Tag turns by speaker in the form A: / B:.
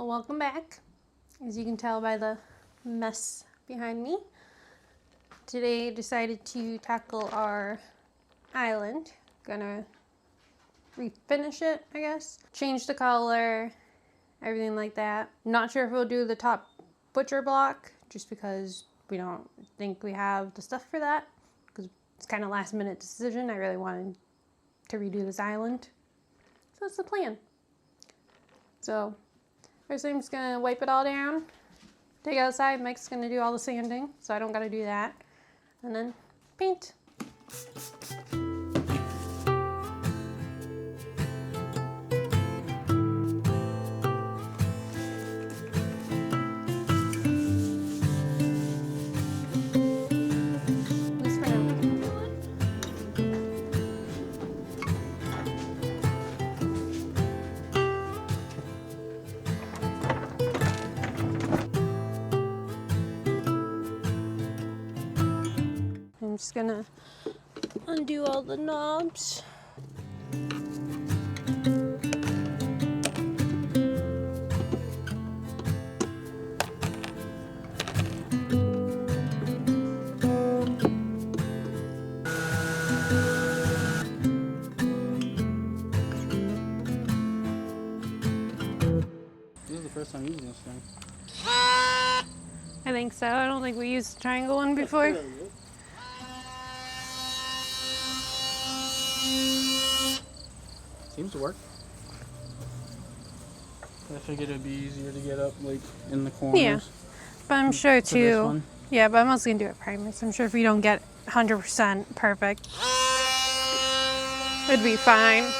A: welcome back. As you can tell by the mess behind me, today I decided to tackle our island. Gonna refinish it, I guess. Change the color, everything like that. Not sure if we'll do the top butcher block, just because we don't think we have the stuff for that, because it's kind of last minute decision. I really wanted to redo this island. So that's the plan. So first I'm just gonna wipe it all down, take it outside. Mike's gonna do all the sanding, so I don't gotta do that. And then paint. I'm just gonna undo all the knobs.
B: This is the first time using this thing.
A: I think so. I don't think we used the triangle one before.
B: Seems to work. I figured it'd be easier to get up like in the corners.
A: Yeah, but I'm sure too. Yeah, but I'm also gonna do it primer, so I'm sure if we don't get 100% perfect, it'd be fine.